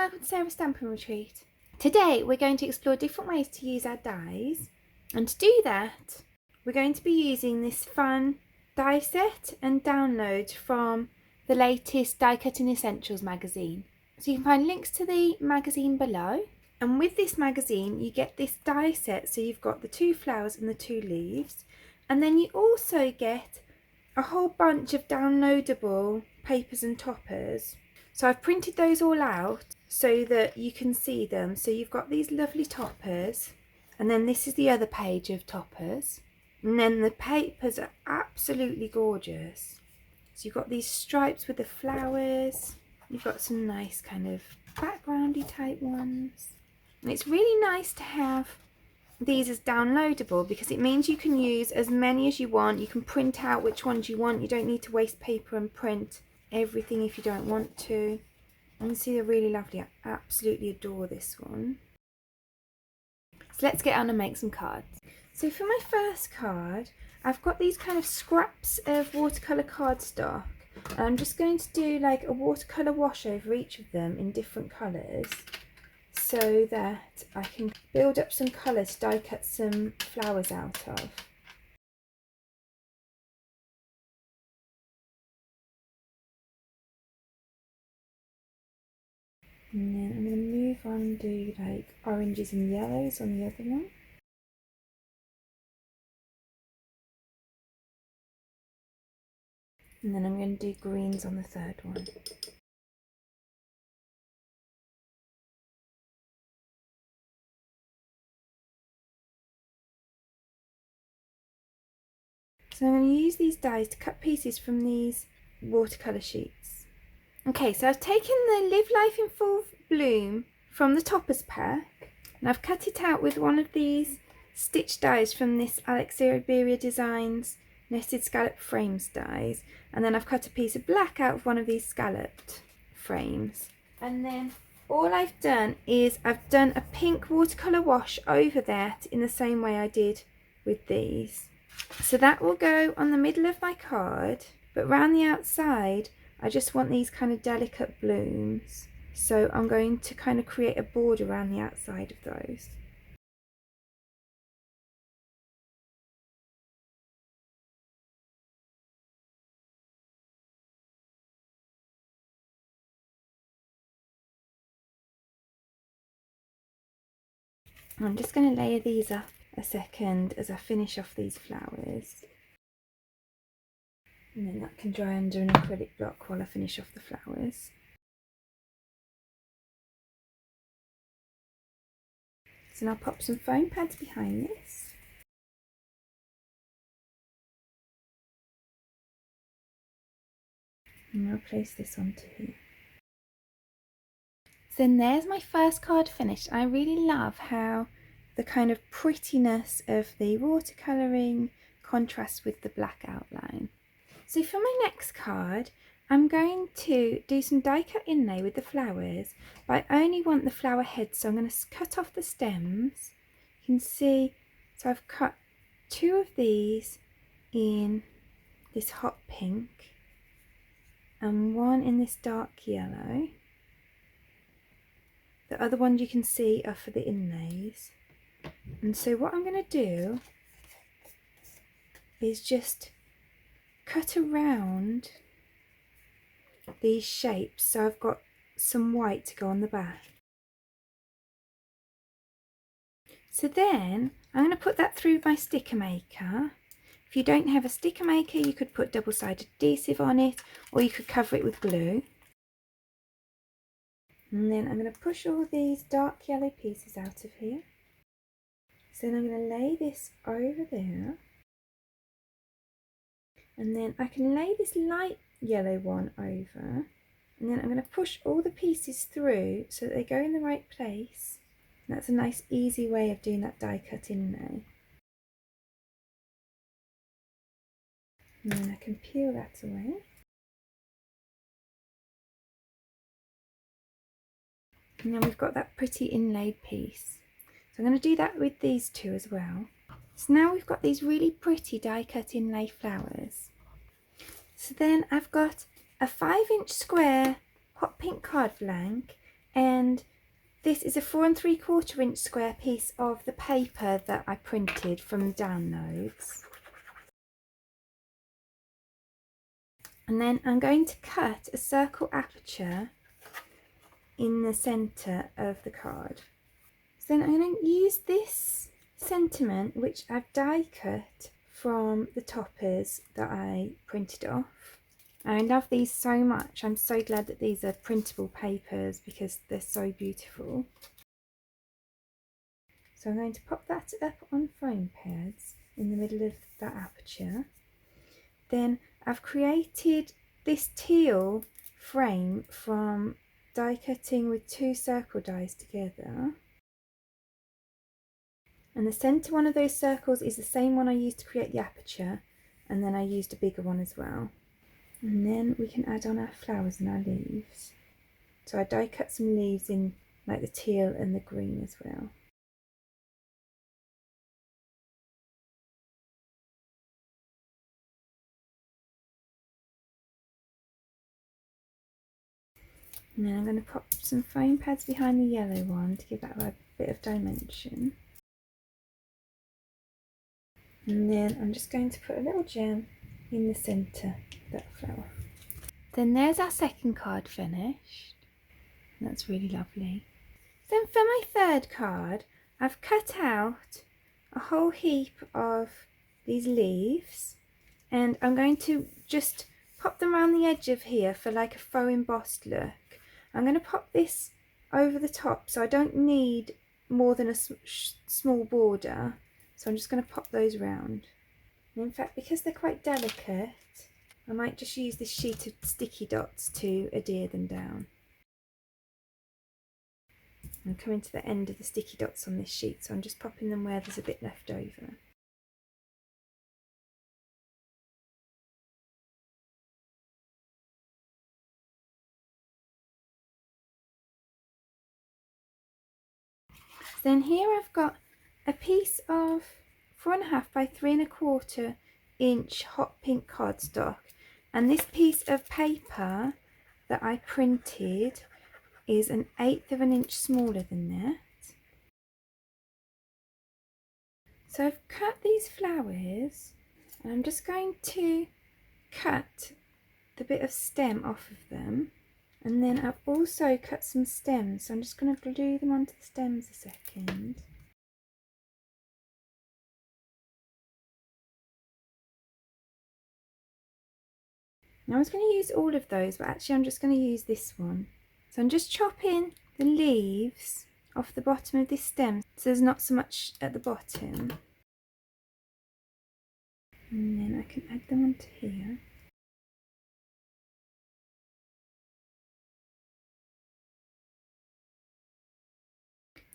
welcome to Sarah's Stamping Retreat. Today we're going to explore different ways to use our dies, and to do that we're going to be using this fun die set and download from the latest Die Cutting Essentials magazine. So you can find links to the magazine below, and with this magazine you get this die set, so you've got the 2 flowers and the 2 leaves, and then you also get a whole bunch of downloadable papers and toppers. So I've printed those all out so that you can see them. So you've got these lovely toppers, and then this is the other page of toppers, and then the papers are absolutely gorgeous. So you've got these stripes with the flowers, you've got some nice kind of backgroundy type ones, and it's really nice to have these as downloadable because it means you can use as many as you want. You can print out which ones you want. You don't need to waste paper and print everything if you don't want to. And see, they're really lovely. I absolutely adore this one. So let's get on and make some cards. So for my first card, I've got these kind of scraps of watercolour cardstock. And I'm just going to do like a watercolour wash over each of them in different colours, so that I can build up some colour to die cut some flowers out of. And then I'm going to move on and do like oranges and yellows on the other one. And then I'm going to do greens on the third one. So I'm going to use these dies to cut pieces from these watercolour sheets. Okay, so I've taken the Live Life in Full Bloom from the toppers pack, and I've cut it out with one of these stitch dies from this Syberia Designs Nested Scallop Frames dies, and then I've cut a piece of black out of one of these scalloped frames. And then all I've done is I've done a pink watercolour wash over that in the same way I did with these. So that will go on the middle of my card, but round the outside I just want these kind of delicate blooms. So I'm going to kind of create a border around the outside of those. I'm just going to layer these up a second as I finish off these flowers. And then that can dry under an acrylic block while I finish off the flowers. So now I'll pop some foam pads behind this. And I'll place this onto here. So then there's my first card finished. I really love how the kind of prettiness of the watercolouring contrasts with the black outline. So for my next card, I'm going to do some die cut inlay with the flowers, but I only want the flower heads, so I'm going to cut off the stems. You can see, so I've cut 2 of these in this hot pink and 1 in this dark yellow. The other ones you can see are for the inlays. And so what I'm going to do is just cut around these shapes, so I've got some white to go on the back. So then I'm going to put that through my sticker maker. If you don't have a sticker maker, you could put double-sided adhesive on it, or you could cover it with glue. And then I'm going to push all these dark yellow pieces out of here. So then I'm going to lay this over there. And then I can lay this light yellow one over. And then I'm going to push all the pieces through so that they go in the right place. And that's a nice easy way of doing that die cut inlay. And then I can peel that away. And then we've got that pretty inlaid piece. So I'm going to do that with these 2 as well. So now we've got these really pretty die cut inlay flowers. So then I've got a 5-inch square hot pink card blank, and this is a 4 3/4 inch square piece of the paper that I printed from the downloads. And then I'm going to cut a circle aperture in the centre of the card. So then I'm going to use this sentiment which I've die cut from the toppers that I printed off. I love these so much. I'm so glad that these are printable papers because they're so beautiful. So I'm going to pop that up on foam pads in the middle of that aperture. Then I've created this teal frame from die cutting with 2 circle dies together. And the centre one of those circles is the same one I used to create the aperture, and then I used a bigger one as well. And then we can add on our flowers and our leaves. So I die cut some leaves in like the teal and the green as well. And then I'm going to pop some foam pads behind the yellow one to give that a bit of dimension. And then I'm just going to put a little gem in the centre of that flower. Then there's our second card finished. That's really lovely. Then for my third card, I've cut out a whole heap of these leaves, and I'm going to just pop them around the edge of here for like a faux embossed look. I'm going to pop this over the top, so I don't need more than a small border, so I'm just going to pop those round. And in fact, because they're quite delicate, I might just use this sheet of sticky dots to adhere them down. I'm coming to the end of the sticky dots on this sheet, so I'm just popping them where there's a bit left over. Then here I've got a piece of 4.5 by 3 1/4 inch hot pink cardstock, and this piece of paper that I printed is 1/8 of an inch smaller than that. So I've cut these flowers, and I'm just going to cut the bit of stem off of them, and then I've also cut some stems, so I'm just going to glue them onto the stems a second. Now I was going to use all of those, but actually I'm just going to use this one. So I'm just chopping the leaves off the bottom of this stem, so there's not so much at the bottom. And then I can add them onto here.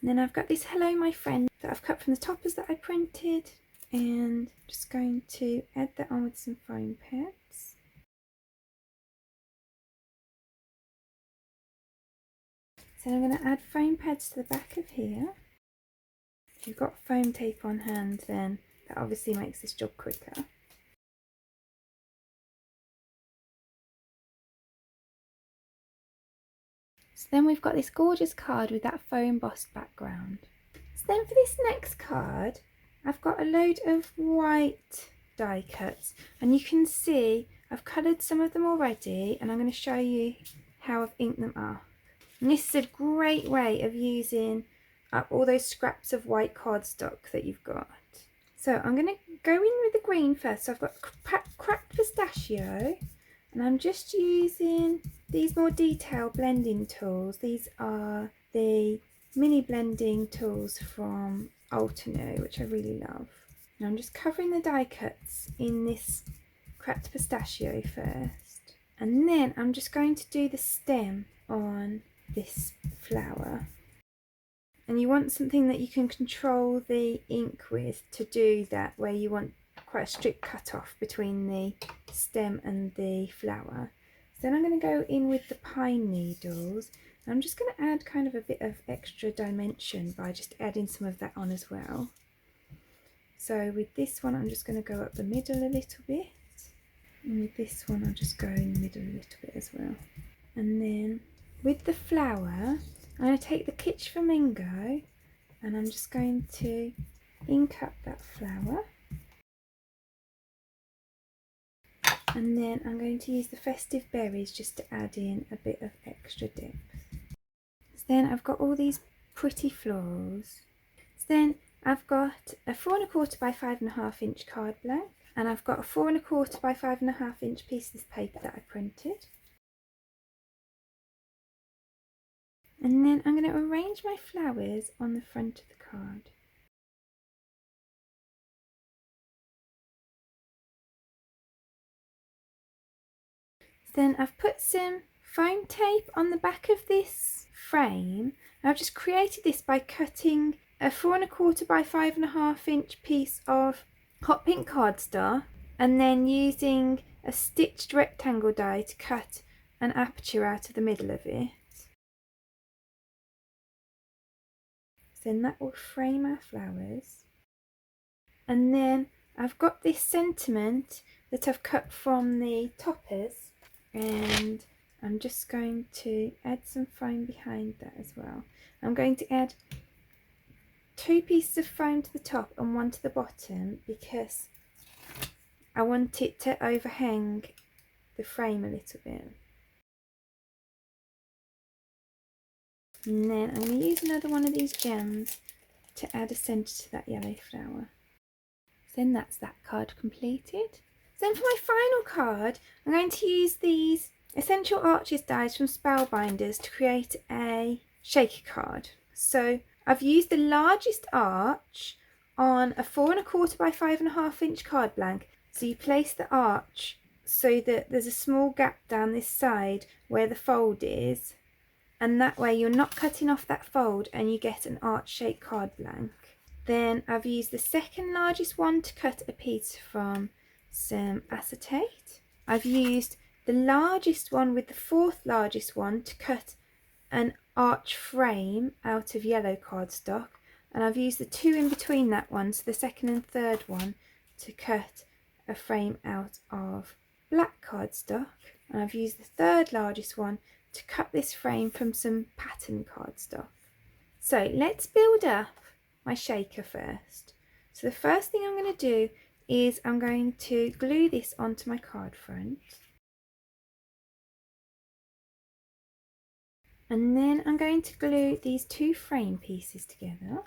And then I've got this Hello My Friend that I've cut from the toppers that I printed, and just going to add that on with some foam pads. So I'm going to add foam pads to the back of here. If you've got foam tape on hand, then that obviously makes this job quicker. So then we've got this gorgeous card with that faux embossed background. So then for this next card, I've got a load of white die cuts, and you can see I've coloured some of them already, and I'm going to show you how I've inked them up. And this is a great way of using up all those scraps of white cardstock that you've got. So I'm going to go in with the green first. So I've got cracked pistachio, and I'm just using these more detailed blending tools. These are the mini blending tools from Alternate, which I really love. And I'm just covering the die cuts in this cracked pistachio first, and then I'm just going to do the stem on this flower. And you want something that you can control the ink with to do that, where you want quite a strict cut off between the stem and the flower. So then I'm going to go in with the pine needles, and I'm just going to add kind of a bit of extra dimension by just adding some of that on as well. So with this one I'm just going to go up the middle a little bit, and with this one I'll just go in the middle a little bit as well. And then with the flower, I'm going to take the Kitsch Flamingo and I'm just going to ink up that flower. And then I'm going to use the Festive Berries just to add in a bit of extra depth. So then I've got all these pretty florals. So then I've got a 4 1/4 by 5.5 inch card blank, and I've got a 4 1/4 by 5.5 inch piece of paper that I printed. And then I'm going to arrange my flowers on the front of the card. Then I've put some foam tape on the back of this frame. I've just created this by cutting a 4 1/4 by 5.5 inch piece of hot pink cardstock and then using a stitched rectangle die to cut an aperture out of the middle of it. Then that will frame our flowers. And then I've got this sentiment that I've cut from the toppers, and I'm just going to add some foam behind that as well. I'm going to add 2 pieces of foam to the top and 1 to the bottom because I want it to overhang the frame a little bit. And then I'm going to use another one of these gems to add a centre to that yellow flower. Then that's that card completed. Then for my final card, I'm going to use these Essential Arches dies from Spellbinders to create a shaker card. So I've used the largest arch on a 4 1/4 by 5.5 inch card blank. So you place the arch so that there's a small gap down this side where the fold is, and that way you're not cutting off that fold and you get an arch shaped card blank. Then I've used the second largest one to cut a piece from some acetate. I've used the largest one with the 4th largest one to cut an arch frame out of yellow cardstock, and I've used the 2 in between that one, so the 2nd and 3rd one, to cut a frame out of black cardstock, and I've used the 3rd largest one to cut this frame from some pattern cardstock. So let's build up my shaker first. So the first thing I'm going to do is I'm going to glue this onto my card front, and then I'm going to glue these 2 frame pieces together.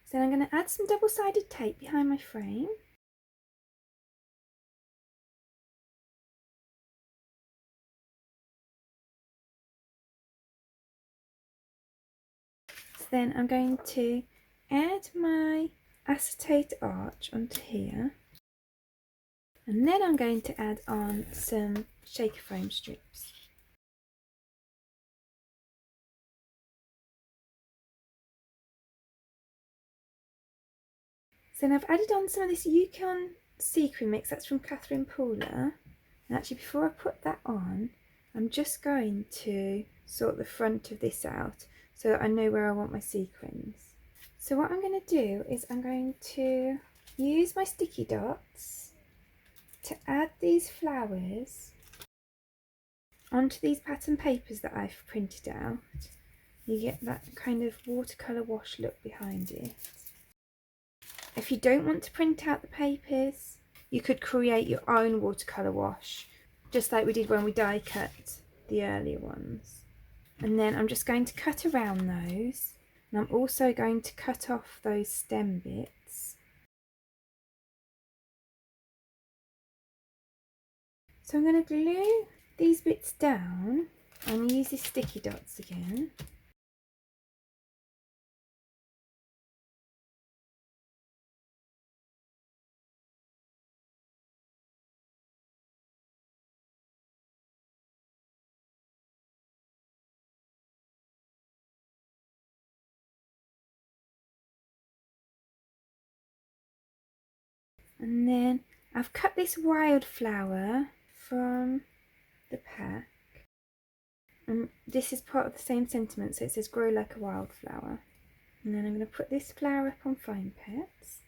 So I'm going to add some double-sided tape behind my frame. So then I'm going to add my acetate arch onto here, and then I'm going to add on some shaker foam strips. So then I've added on some of this Yukon Sequin mix, that's from Catherine Pooler. And actually before I put that on, I'm just going to sort the front of this out so that I know where I want my sequins. So what I'm going to do is I'm going to use my sticky dots to add these flowers onto these pattern papers that I've printed out. You get that kind of watercolour wash look behind it. If you don't want to print out the papers, you could create your own watercolour wash, just like we did when we die cut the earlier ones. And then I'm just going to cut around those, and I'm also going to cut off those stem bits. So I'm going to glue these bits down and use the sticky dots again. And then I've cut this wildflower from the pack, and this is part of the same sentiment, so it says grow like a wildflower. And then I'm going to put this flower up on foam pets.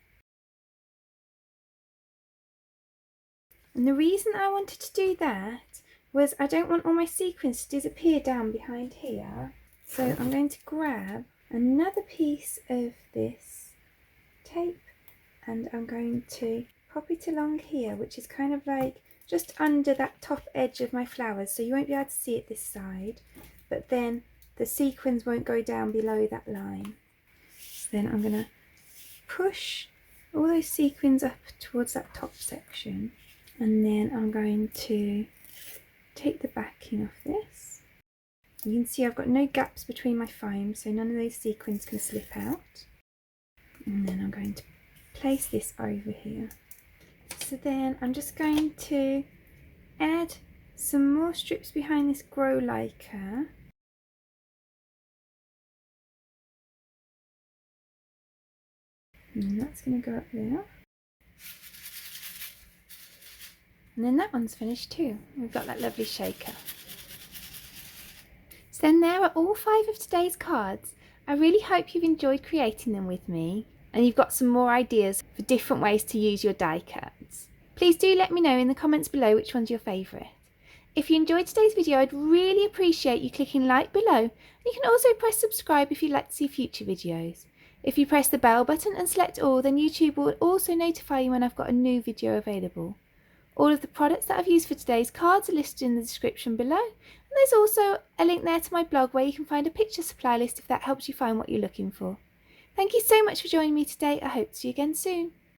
And the reason I wanted to do that was I don't want all my sequins to disappear down behind here. So I'm going to grab another piece of this tape and I'm going to pop it along here, which is kind of like just under that top edge of my flowers, so you won't be able to see it this side, but then the sequins won't go down below that line. So then I'm going to push all those sequins up towards that top section, and then I'm going to take the backing off this. You can see I've got no gaps between my foam, so none of those sequins can slip out. And then I'm going to place this over here. So then I'm just going to add some more strips behind this grow liker. And that's going to go up there. And then that one's finished too. We've got that lovely shaker. So then there are all 5 of today's cards. I really hope you've enjoyed creating them with me and you've got some more ideas for different ways to use your die cuts. Please do let me know in the comments below which one's your favourite. If you enjoyed today's video, I'd really appreciate you clicking like below, and you can also press subscribe if you'd like to see future videos. If you press the bell button and select all, then YouTube will also notify you when I've got a new video available. All of the products that I've used for today's cards are listed in the description below, and there's also a link there to my blog where you can find a picture supply list if that helps you find what you're looking for. Thank you so much for joining me today. I hope to see you again soon.